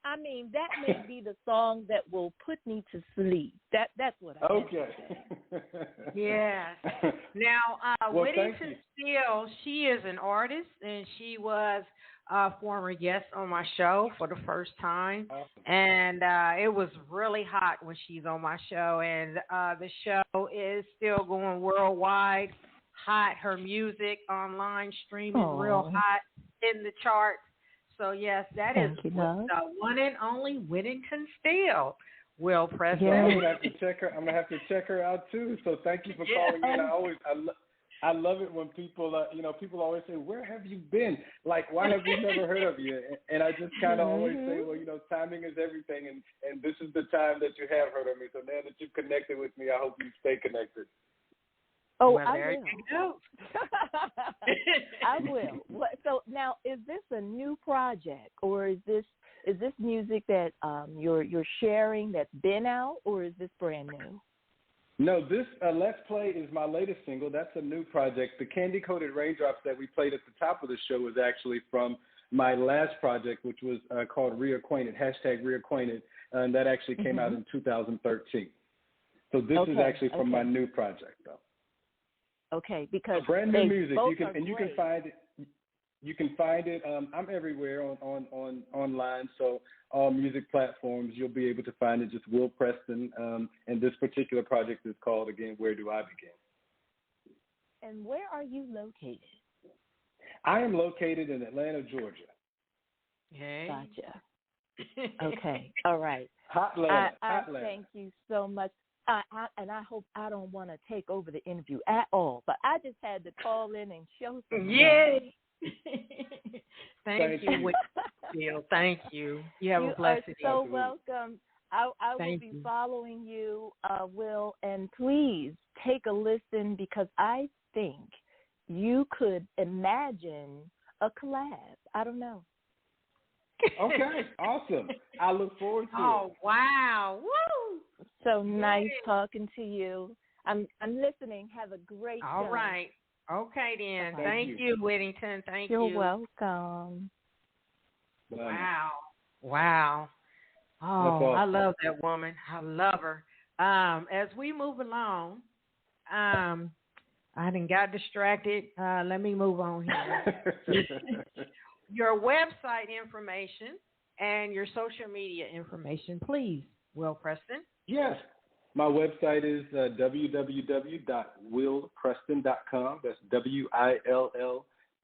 I mean, that may be the song that will put me to sleep. That's what I meant to say. Yes. Now, Well, Whittington Steele, she is an artist, and she was a former guest on my show for the first time. Awesome. And it was really hot when she's on my show, and the show is still going worldwide. Hot, her music online streaming real hot in the charts. So yes, that is the one and only Whittington Steele. Will Preston. Yeah. I'm gonna have to check her out too. So thank you for calling in. I love it when people people always say, "Where have you been? Like, why have we never heard of you?" And I just kind of always say, well, timing is everything, and this is the time that you have heard of me. So now that you've connected with me, I hope you stay connected. Oh, well, I will. I will. So now, is this a new project, or is this music that you're sharing that's been out, or is this brand new? No, this Let's Play is my latest single. That's a new project. The Candy Coated Raindrops that we played at the top of the show is actually from my last project, which was called Reacquainted, #Reacquainted, and that actually came out in 2013. So this is actually from my new project, though. Okay, because brand new music. You can find it. You can find it. I'm everywhere on online. So all music platforms, you'll be able to find it. Just Will Preston. And this particular project is called again, Where Do I Begin? And where are you located? I am located in Atlanta, Georgia. Hey. Gotcha. Okay. All right. Hotland. I thank you so much. And I hope I don't want to take over the interview at all, but I just had to call in and show some. Yay! Thank you, Will. Thank you. You have a blessed day. You are so welcome. I will be following you, Will, and please take a listen because I think you could imagine a collab. I don't know. Okay, awesome. I look forward to it. Oh, wow. Woo! So nice talking to you. I'm listening. Have a great day. All right. Okay, then. Thank you, Whittington. Thank you. You're welcome. Wow. Wow. Oh, awesome. I love that woman. I love her. As we move along, I done got distracted. Let me move on here. Your website information and your social media information, please, Will Preston. Yes. My website is www.willpreston.com. That's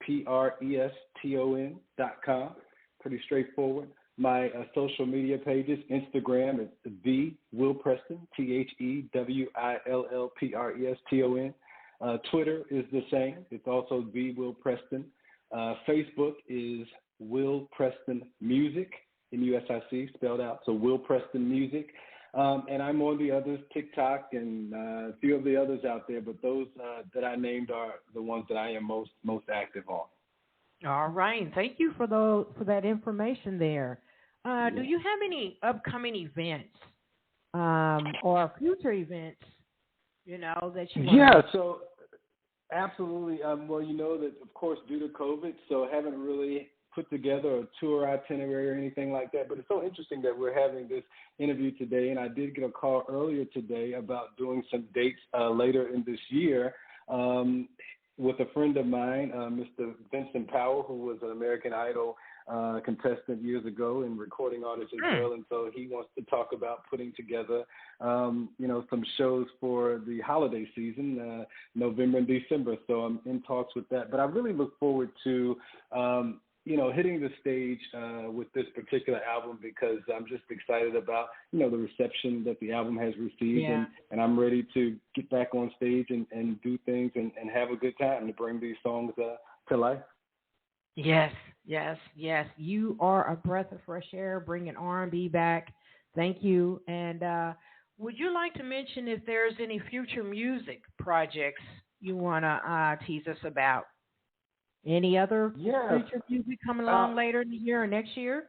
WILLPRESTON.com. Pretty straightforward. My social media pages, Instagram is the Will Preston, THEWILLPRESTON. Twitter is the same. It's also the Will Preston. Facebook is Will Preston Music, MUSIC, spelled out. So Will Preston Music. And I'm on the others, TikTok and a few of the others out there, but those that I named are the ones that I am most active on. All right. Thank you for that information there. Do you have any upcoming events or future events, that you want? Yeah, so absolutely. Well, that, of course, due to COVID, so haven't really put together a tour itinerary or anything like that. But it's so interesting that we're having this interview today, and I did get a call earlier today about doing some dates later in this year with a friend of mine, Mr. Vincent Powell, who was an American Idol contestant years ago and recording artist as well. And so he wants to talk about putting together, some shows for the holiday season, November and December. So I'm in talks with that. But I really look forward to, hitting the stage with this particular album because I'm just excited about, the reception that the album has received. Yeah. And I'm ready to get back on stage and do things and have a good time to bring these songs to life. Yes. You are a breath of fresh air, bringing R&B back. Thank you. And would you like to mention if there's any future music projects you want to tease us about? Any other future music coming along later in the year or next year?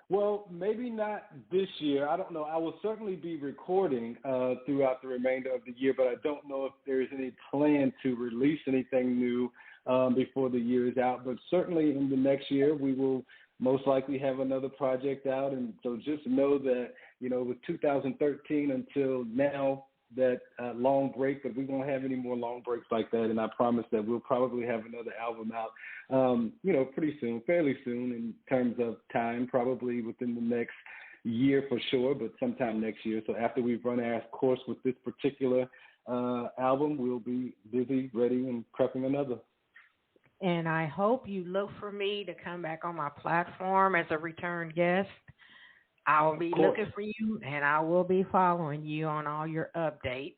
Well, maybe not this year. I don't know. I will certainly be recording throughout the remainder of the year, but I don't know if there's any plan to release anything new before the year is out. But certainly in the next year, we will most likely have another project out. And so just know that, with 2013 until now, that long break, but we won't have any more long breaks like that. And I promise that we'll probably have another album out, pretty soon, fairly soon in terms of time, probably within the next year for sure, but sometime next year. So after we've run our course with this particular album, we'll be busy, ready, and prepping another. And I hope you look for me to come back on my platform as a return guest. I'll be looking for you, and I will be following you on all your updates.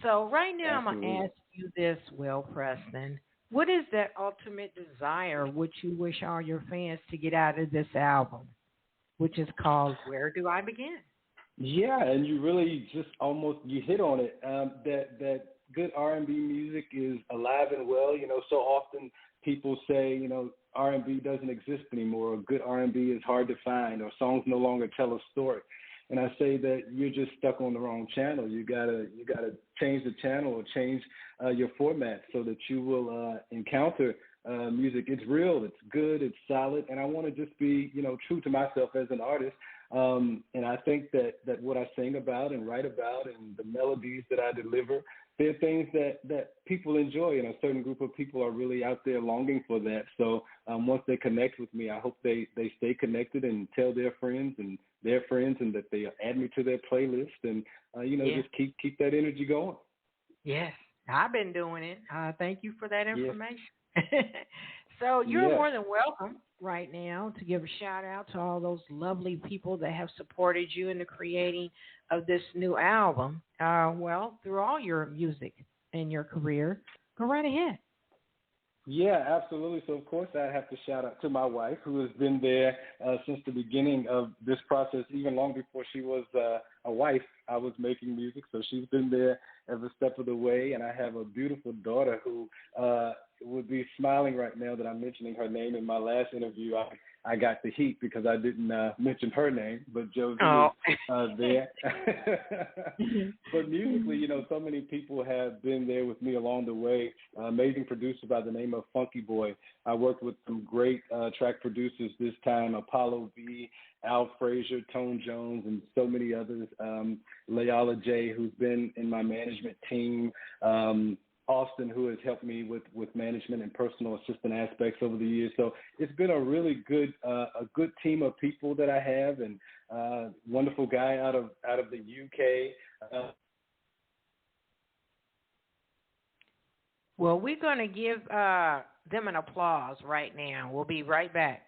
So right now, Absolutely. I'm going to ask you this, Will Preston. What is that ultimate desire which you wish all your fans to get out of this album, which is called Where Do I Begin? Yeah, and you really just you hit on it, that good R&B music is alive and well. So often people say, R&B doesn't exist anymore, or good R&B is hard to find, or songs no longer tell a story. And I say that you're just stuck on the wrong channel. You gotta change the channel or change your format so that you will encounter music. It's real, it's good, it's solid, and I want to just be, true to myself as an artist. And I think that what I sing about and write about and the melodies that I deliver, they're things that people enjoy, and a certain group of people are really out there longing for that. So once they connect with me, I hope they stay connected and tell their friends and that they add me to their playlist and, just keep that energy going. Yes, I've been doing it. Thank you for that information. Yeah. So you're more than welcome right now to give a shout out to all those lovely people that have supported you in the creating of this new album. Through all your music and your career. Go right ahead. Yeah, absolutely. So, of course, I have to shout out to my wife, who has been there since the beginning of this process, even long before she was a wife. I was making music, so she's been there every step of the way. And I have a beautiful daughter who would be smiling right now that I'm mentioning her name. In my last interview, I got the heat because I didn't mention her name, but Josie is there. But musically, so many people have been there with me along the way. Amazing producer by the name of Funky Boy. I worked with some great track producers this time, Apollo V, Al Frazier, Tone Jones, and so many others. Layala J, who's been in my management team. Austin, who has helped me with management and personal assistant aspects over the years. So it's been a really good team of people that I have, and wonderful guy out of the UK. Well, we're going to give them an applause right now. We'll be right back.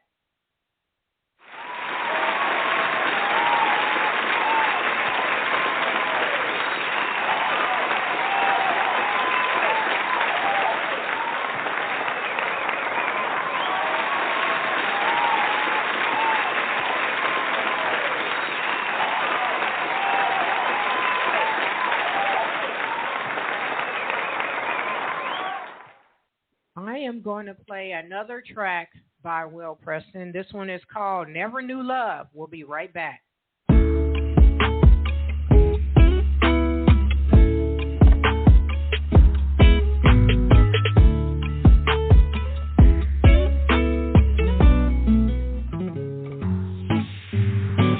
I am going to play another track by Will Preston. This one is called Never Knew Love. We'll be right back.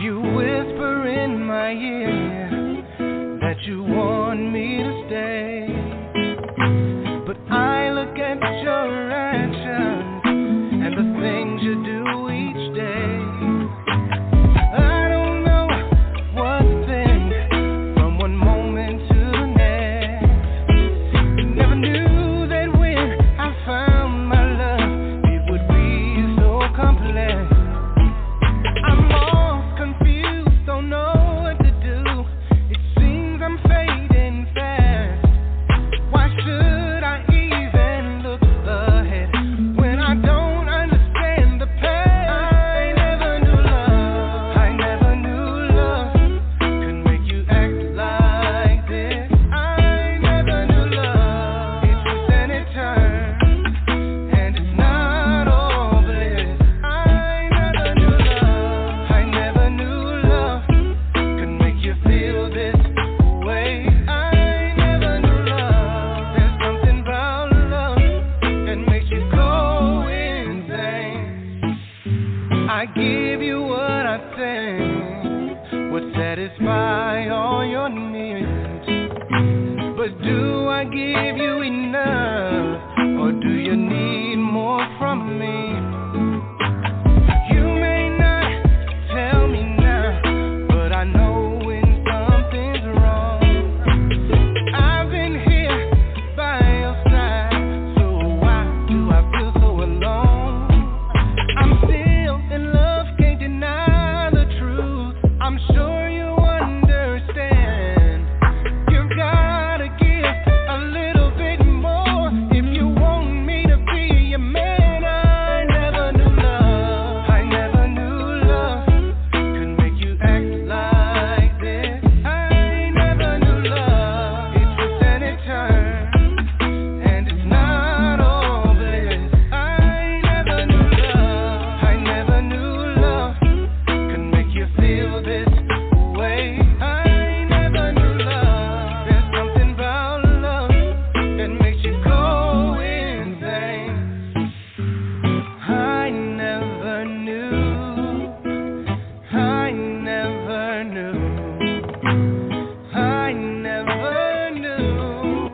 You whisper in my ear that you want me to stay, but I look at your actions and the things you do each day. I don't know what to think from one moment to the next. Never knew that when I found my love, it would be so complex. I'm lost, confused, don't know what to do. It seems I'm fading fast. nothing would satisfy all your needs. But do I give you enough, or do you need more from me? You may not tell me now, but I know when something's wrong. I've been here by your side, so why do I feel so alone? I'm still in love, can't deny the truth. I'm sure you understand. You've gotta give a little bit more if you want me to be your man. I never knew love. I never knew love could make you act like this. I never knew love. It twists and it turns, and it's not all bliss. I never knew love. I never knew love could make you feel this way. I never knew love. There's something about love that makes you go insane. I never knew. I never knew. I never knew.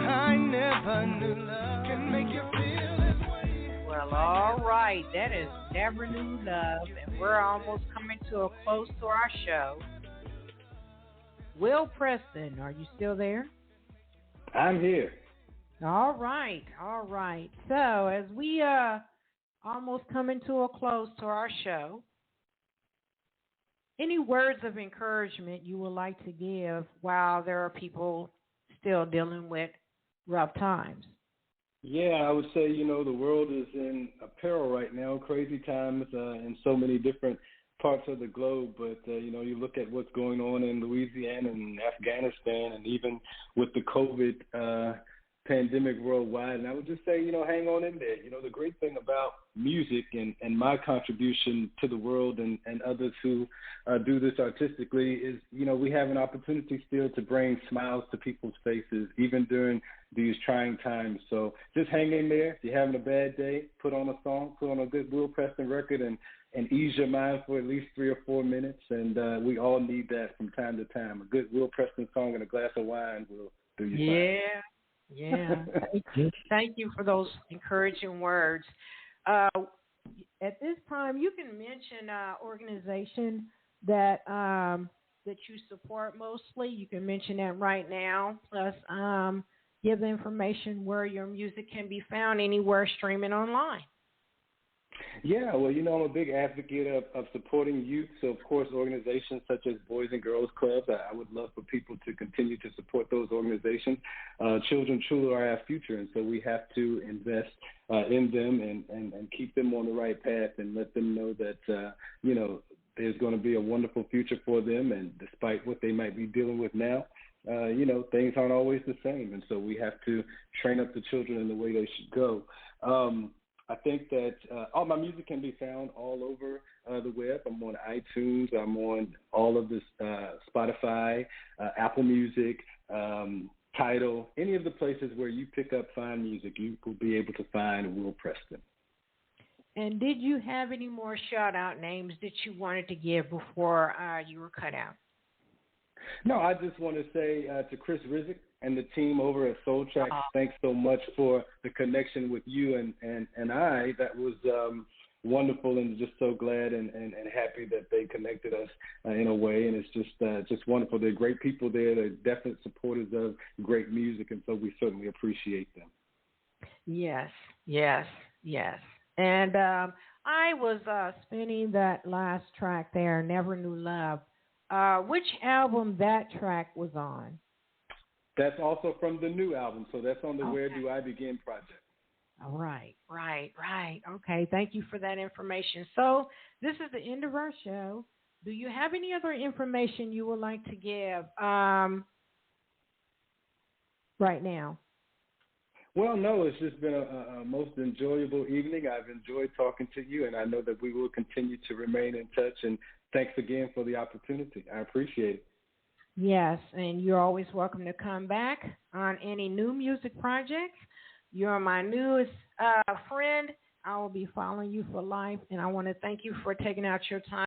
I never knew love can make you feel this way. Well, all right. That is Never Knew Love, and we're almost coming to a close to our show. Will Preston, are you still there? I'm here. All right, all right. So as we almost coming to a close to our show, any words of encouragement you would like to give while there are people still dealing with rough times? Yeah, I would say, the world is in peril right now, crazy times in so many different parts of the globe. But, you look at what's going on in Louisiana and Afghanistan, and even with the COVID pandemic worldwide. And I would just say, hang on in there. The great thing about music and my contribution to the world and others who do this artistically is, we have an opportunity still to bring smiles to people's faces, even during these trying times. So just hang in there. If you're having a bad day, put on a song, put on a good Will Preston record and ease your mind for at least 3 or 4 minutes. And we all need that from time to time. A good Will Preston song and a glass of wine will do you fine. Yeah. Thank you for those encouraging words. At this time, you can mention organization that that you support mostly. You can mention that right now. Plus, give the information where your music can be found anywhere streaming online. Yeah, well, I'm a big advocate of supporting youth. So, of course, organizations such as Boys and Girls Clubs, I would love for people to continue to support those organizations. Children truly are our future, and so we have to invest in them and keep them on the right path and let them know that, there's going to be a wonderful future for them. And despite what they might be dealing with now, things aren't always the same. And so we have to train up the children in the way they should go. I think that all my music can be found all over the web. I'm on iTunes. I'm on all of this Spotify, Apple Music, Tidal, any of the places where you pick up fine music, you will be able to find Will Preston. And did you have any more shout-out names that you wanted to give before you were cut out? No, I just want to say to Chris Rizek and the team over at Soul Tracks, thanks so much for the connection with you and I. That was wonderful, and just so glad and happy that they connected us in a way. And it's just wonderful. They're great people there. They're definite supporters of great music, and so we certainly appreciate them. Yes. And I was spinning that last track there, Never Knew Love. Which album that track was on? That's also from the new album, so that's on the Where Do I Begin project. All right. Okay, thank you for that information. So this is the end of our show. Do you have any other information you would like to give right now? Well, no, it's just been a most enjoyable evening. I've enjoyed talking to you, and I know that we will continue to remain in touch. And thanks again for the opportunity. I appreciate it. Yes, and you're always welcome to come back on any new music projects. You're my newest friend. I will be following you for life. And I want to thank you for taking out your time